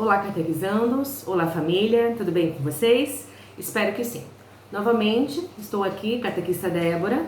Olá, catequizandos! Olá, família! Tudo bem com vocês? Espero que sim. Novamente, estou aqui, catequista Débora,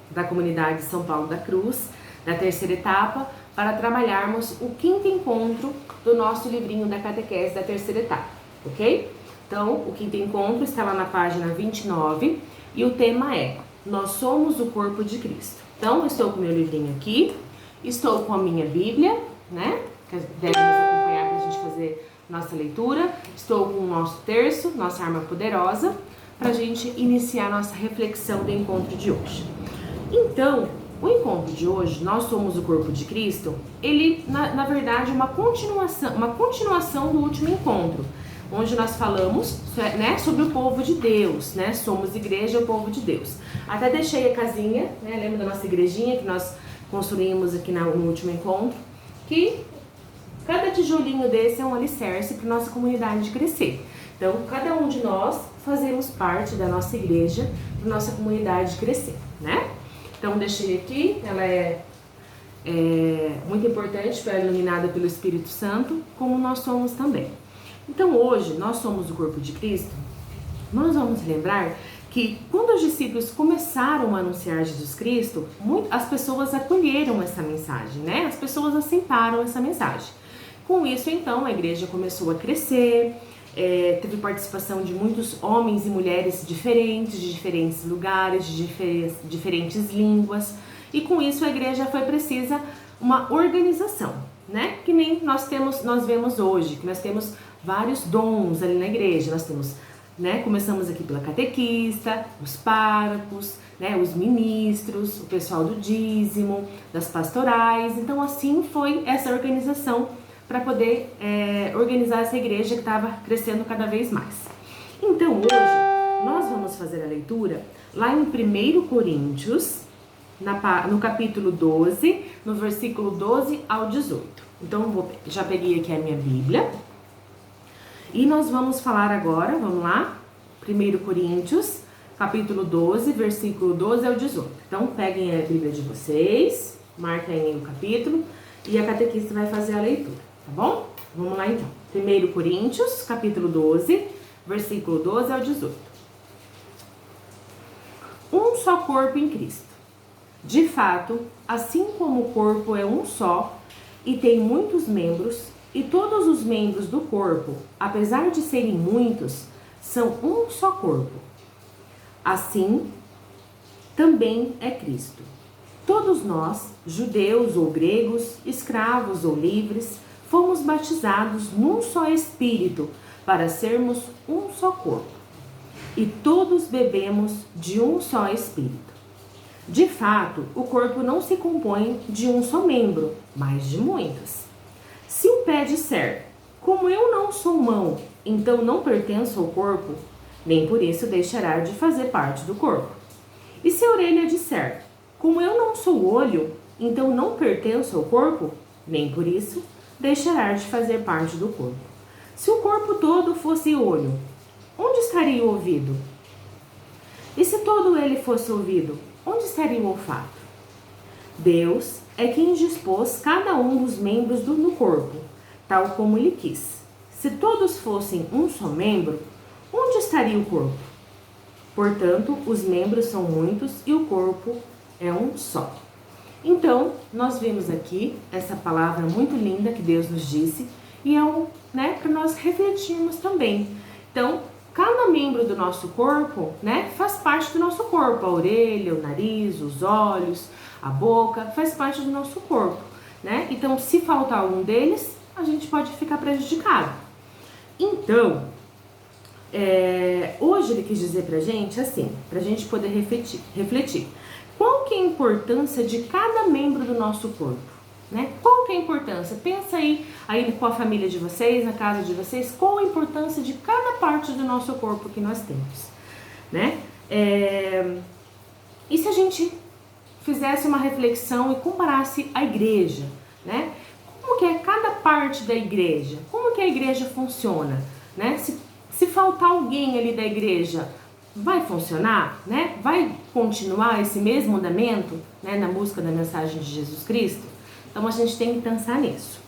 da comunidade São Paulo da Cruz, da terceira etapa, para trabalharmos o quinto encontro do nosso livrinho da catequese da terceira etapa, ok? Então, o quinto encontro está lá na página 29 e o tema é Nós somos o corpo de Cristo. Então, eu estou com o meu livrinho aqui, estou com a minha Bíblia, né? Que deve nos acompanhar para a gente fazer nossa leitura. Estou com o nosso terço, nossa arma poderosa, para a gente iniciar nossa reflexão do encontro de hoje. Então, o encontro de hoje, Nós somos o corpo de Cristo, ele, na verdade, é uma continuação do último encontro, onde nós falamos, né, sobre o povo de Deus, né? Somos igreja, o povo de Deus. Até deixei a casinha, né? Lembra da nossa igrejinha que nós construímos aqui no último encontro? Que cada tijolinho desse é um alicerce para nossa comunidade crescer. Então, cada um de nós fazemos parte da nossa igreja, para nossa comunidade crescer, né? Então, deixei aqui, ela é muito importante para iluminada pelo Espírito Santo, como nós somos também. Então, hoje, nós somos o corpo de Cristo. Nós vamos lembrar que quando os discípulos começaram a anunciar Jesus Cristo, as pessoas acolheram essa mensagem, né? As pessoas aceitaram essa mensagem. Com isso, então, a igreja começou a crescer, teve participação de muitos homens e mulheres diferentes, de diferentes lugares, de diferentes línguas, e com isso a igreja foi precisa uma organização, né? Que nem nós vemos hoje, que nós temos vários dons ali na igreja, nós temos, né? Começamos aqui pela catequista, os párocos, né? Os ministros, o pessoal do dízimo, das pastorais. Então assim foi essa organização para poder organizar essa igreja que estava crescendo cada vez mais. Então hoje nós vamos fazer a leitura lá em 1 Coríntios, no capítulo 12, no versículo 12 ao 18. Então já peguei aqui a minha Bíblia. E nós vamos falar agora, vamos lá, 1 Coríntios, capítulo 12, versículo 12 ao 18. Então, peguem a Bíblia de vocês, marquem aí o capítulo e a catequista vai fazer a leitura, tá bom? Vamos lá então. 1 Coríntios, capítulo 12, versículo 12 ao 18. Um só corpo em Cristo. De fato, assim como o corpo é um só e tem muitos membros, e todos os membros do corpo, apesar de serem muitos, são um só corpo. Assim, também é Cristo. Todos nós, judeus ou gregos, escravos ou livres, fomos batizados num só Espírito para sermos um só corpo. E todos bebemos de um só Espírito. De fato, o corpo não se compõe de um só membro, mas de muitos. Se o pé disser, como eu não sou mão, então não pertenço ao corpo, nem por isso deixará de fazer parte do corpo. E se a orelha disser, como eu não sou olho, então não pertenço ao corpo, nem por isso deixará de fazer parte do corpo. Se o corpo todo fosse olho, onde estaria o ouvido? E se todo ele fosse ouvido, onde estaria o olfato? Deus é quem dispôs cada um dos membros no corpo, tal como ele quis. Se todos fossem um só membro, onde estaria o corpo? Portanto, os membros são muitos e o corpo é um só. Então, nós vimos aqui essa palavra muito linda que Deus nos disse e é para nós refletirmos também. Então, cada membro do nosso corpo, né, faz parte do nosso corpo. A orelha, o nariz, os olhos, a boca, faz parte do nosso corpo, né? Então, se faltar algum deles, a gente pode ficar prejudicado. Então, hoje ele quis dizer pra gente assim, pra gente poder refletir. Qual que é a importância de cada membro do nosso corpo, né? Qual que é a importância? Pensa aí com a família de vocês, na casa de vocês, qual a importância de cada parte do nosso corpo que nós temos, né? E se a gente fizesse uma reflexão e comparasse a igreja, né? Como que é cada parte da igreja? Como que a igreja funciona, né? Se faltar alguém ali da igreja, vai funcionar, né? Vai continuar esse mesmo andamento, né? Na busca da mensagem de Jesus Cristo? Então a gente tem que pensar nisso.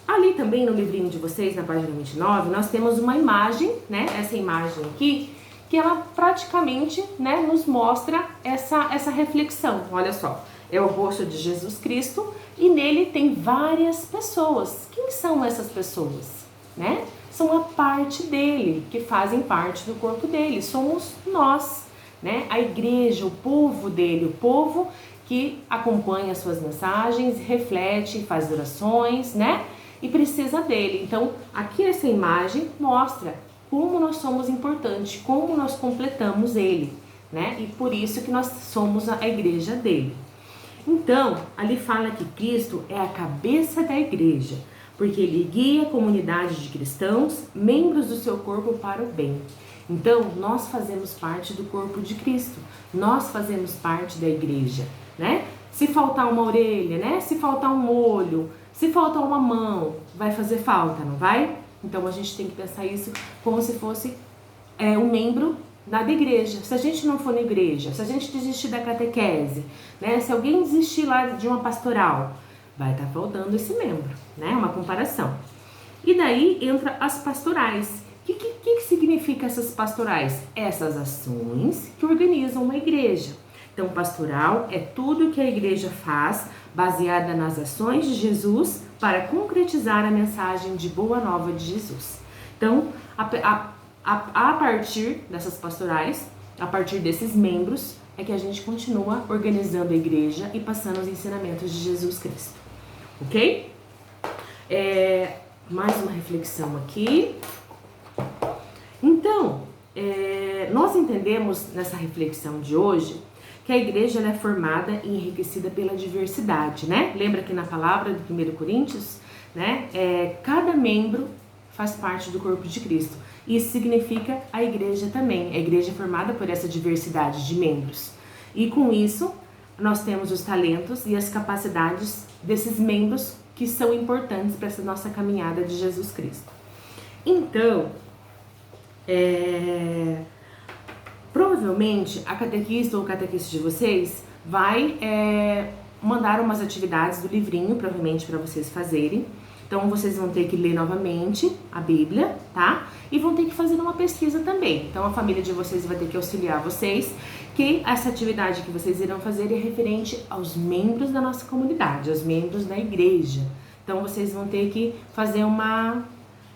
Ali também no livrinho de vocês, na página 29, nós temos uma imagem, né? Essa imagem aqui, que ela praticamente, né, nos mostra essa reflexão. Olha só, é o rosto de Jesus Cristo e nele tem várias pessoas. Quem são essas pessoas, né? São a parte dele, que fazem parte do corpo dele. Somos nós, né? A igreja, o povo dele, o povo que acompanha as suas mensagens, reflete, faz orações, né? E precisa dele. Então, aqui essa imagem mostra como nós somos importantes, como nós completamos ele, né? E por isso que nós somos a igreja dele. Então, ali fala que Cristo é a cabeça da igreja, porque ele guia a comunidade de cristãos, membros do seu corpo para o bem. Então, nós fazemos parte do corpo de Cristo, nós fazemos parte da igreja, né? Se faltar uma orelha, né? Se faltar um olho, se faltar uma mão, vai fazer falta, não vai? Então, a gente tem que pensar isso como se fosse um membro da igreja. Se a gente não for na igreja, se a gente desistir da catequese, né? Se alguém desistir lá de uma pastoral, vai estar faltando esse membro, né? Uma comparação. E daí entra as pastorais. O que significa essas pastorais? Essas ações que organizam uma igreja. Então, pastoral é tudo que a igreja faz baseada nas ações de Jesus para concretizar a mensagem de boa nova de Jesus. Então, a partir dessas pastorais, a partir desses membros, é que a gente continua organizando a igreja e passando os ensinamentos de Jesus Cristo. Ok? Mais uma reflexão aqui. Então, nós entendemos nessa reflexão de hoje que a igreja ela é formada e enriquecida pela diversidade, né? Lembra que na palavra do 1 Coríntios, né? Cada membro faz parte do corpo de Cristo. Isso significa a igreja também. A igreja é formada por essa diversidade de membros. E com isso, nós temos os talentos e as capacidades desses membros que são importantes para essa nossa caminhada de Jesus Cristo. Então, provavelmente a catequista ou o catequista de vocês vai mandar umas atividades do livrinho, provavelmente para vocês fazerem. Então, vocês vão ter que ler novamente a Bíblia, tá? E vão ter que fazer uma pesquisa também. Então, a família de vocês vai ter que auxiliar vocês, que essa atividade que vocês irão fazer é referente aos membros da nossa comunidade, aos membros da igreja. Então, vocês vão ter que fazer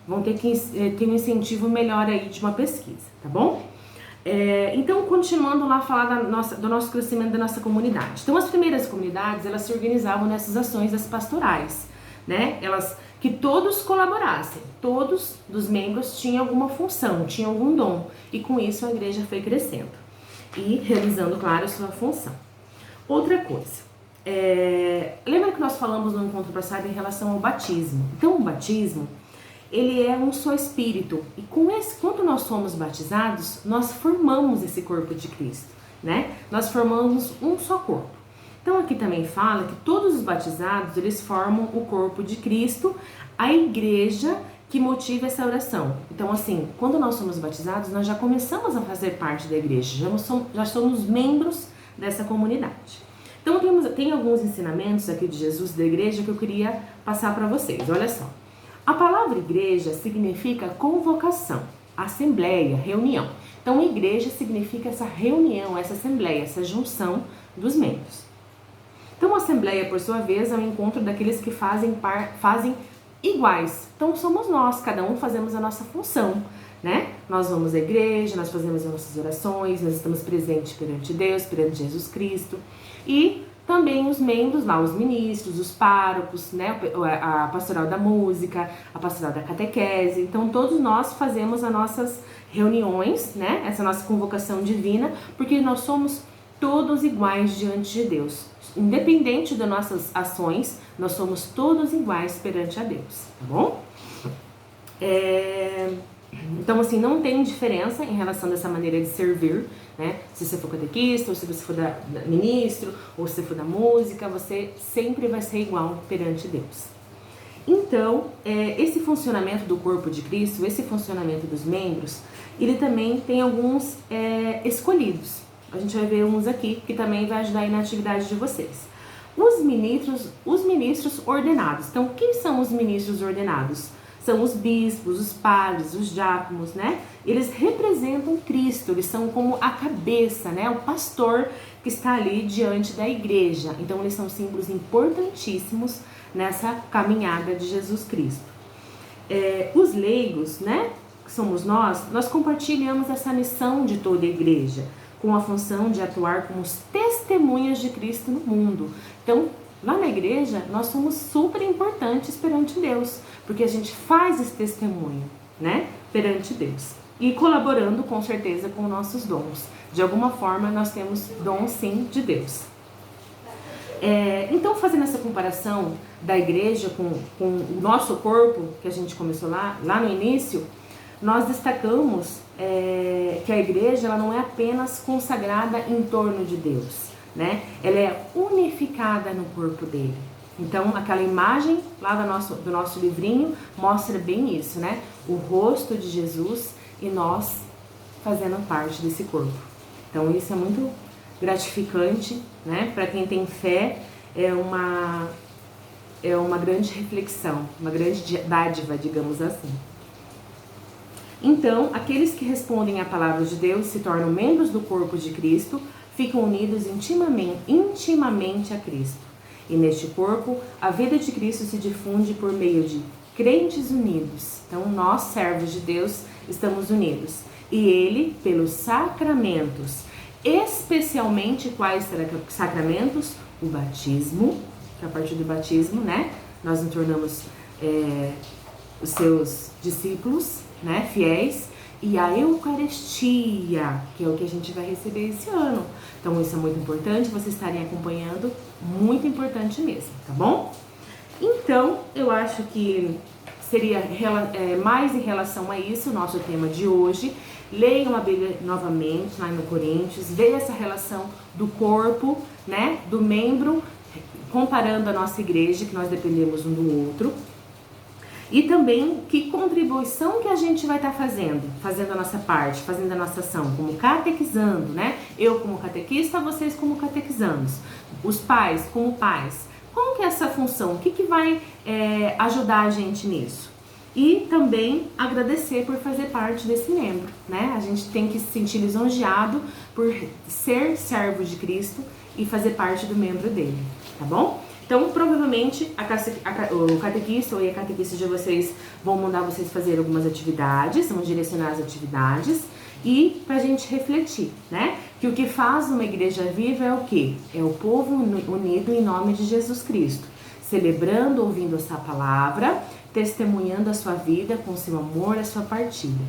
vão ter que ter um incentivo melhor aí de uma pesquisa, tá bom? Então, continuando lá a falar do nosso crescimento da nossa comunidade. Então, as primeiras comunidades, elas se organizavam nessas ações das pastorais, né? Que todos colaborassem, todos dos membros tinham alguma função, tinham algum dom, e com isso a igreja foi crescendo e realizando, claro, a sua função. Outra coisa, lembra que nós falamos no encontro passado em relação ao batismo? Então, o batismo, ele é um só espírito, e quando nós somos batizados, nós formamos esse corpo de Cristo, né? Nós formamos um só corpo. Então aqui também fala que todos os batizados, eles formam o corpo de Cristo, a igreja que motiva essa oração. Então assim, quando nós somos batizados, nós já começamos a fazer parte da igreja, já somos membros dessa comunidade. Então tem alguns ensinamentos aqui de Jesus da igreja que eu queria passar para vocês, olha só. A palavra igreja significa convocação, assembleia, reunião. Então igreja significa essa reunião, essa assembleia, essa junção dos membros. Então, a assembleia, por sua vez, é um encontro daqueles que fazem iguais. Então, somos nós, cada um fazemos a nossa função, né? Nós vamos à igreja, nós fazemos as nossas orações, nós estamos presentes perante Deus, perante Jesus Cristo. E também os membros lá, os ministros, os párocos, né? A pastoral da música, a pastoral da catequese. Então, todos nós fazemos as nossas reuniões, né? Essa nossa convocação divina, porque nós somos todos iguais diante de Deus. Independente das nossas ações, nós somos todos iguais perante a Deus, tá bom? Então, assim, não tem diferença em relação dessa maneira de servir, né? Se você for catequista, ou se você for ministro, ou se você for da música, você sempre vai ser igual perante Deus. Então, esse funcionamento do corpo de Cristo, esse funcionamento dos membros, ele também tem alguns escolhidos. A gente vai ver uns aqui que também vai ajudar aí na atividade de vocês. Os ministros ordenados. Então, quem são os ministros ordenados? São os bispos, os padres, os diáconos, né? Eles representam Cristo, eles são como a cabeça, né? O pastor que está ali diante da igreja. Então, eles são símbolos importantíssimos nessa caminhada de Jesus Cristo. Os leigos, né? Que somos nós compartilhamos essa missão de toda a igreja, com a função de atuar como os testemunhas de Cristo no mundo. Então, lá na igreja, nós somos super importantes perante Deus, porque a gente faz esse testemunho, né, perante Deus. E colaborando, com certeza, com nossos dons. De alguma forma, nós temos dons, sim, de Deus. Então, fazendo essa comparação da igreja com o nosso corpo, que a gente começou lá no início, nós destacamos que a igreja ela não é apenas consagrada em torno de Deus, né? Ela é unificada no corpo dele. Então, aquela imagem lá do nosso livrinho mostra bem isso, né? O rosto de Jesus e nós fazendo parte desse corpo. Então, isso é muito gratificante, né? Para quem tem fé, é uma grande reflexão, uma grande dádiva, digamos assim. Então, aqueles que respondem à palavra de Deus se tornam membros do corpo de Cristo, ficam unidos intimamente a Cristo. E neste corpo, a vida de Cristo se difunde por meio de crentes unidos. Então, nós, servos de Deus, estamos unidos. E Ele, pelos sacramentos, especialmente quais sacramentos? O batismo, que a partir do batismo, né, nós nos tornamos os seus discípulos, né, fiéis, e a Eucaristia, que é o que a gente vai receber esse ano. Então, isso é muito importante, vocês estarem acompanhando, muito importante mesmo, tá bom? Então, eu acho que seria mais em relação a isso o nosso tema de hoje. Leiam a Bíblia novamente, lá no Coríntios, vejam essa relação do corpo, né, do membro, comparando a nossa igreja, que nós dependemos um do outro. E também que contribuição que a gente vai estar fazendo a nossa parte, fazendo a nossa ação, como catequizando, né? Eu como catequista, vocês como catequizandos. Os pais como pais. Como que é essa função? O que vai ajudar a gente nisso? E também agradecer por fazer parte desse membro, né? A gente tem que se sentir lisonjeado por ser servo de Cristo e fazer parte do membro dele, tá bom? Então, provavelmente, o catequista ou a catequista de vocês vão mandar vocês fazer algumas atividades, vão direcionar as atividades e pra gente refletir, né? Que o que faz uma igreja viva é o quê? É o povo unido em nome de Jesus Cristo, celebrando, ouvindo a sua palavra, testemunhando a sua vida com seu amor, a sua partilha.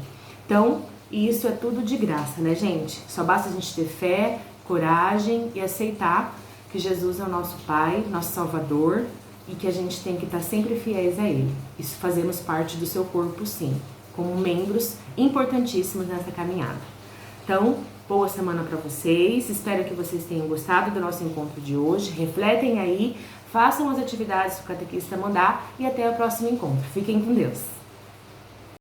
Então, isso é tudo de graça, né, gente? Só basta a gente ter fé, coragem e aceitar que Jesus é o nosso Pai, nosso Salvador, e que a gente tem que estar sempre fiéis a Ele. Isso fazemos parte do seu corpo, sim, como membros importantíssimos nessa caminhada. Então, boa semana para vocês, espero que vocês tenham gostado do nosso encontro de hoje, refletem aí, façam as atividades que o catequista mandar e até o próximo encontro. Fiquem com Deus!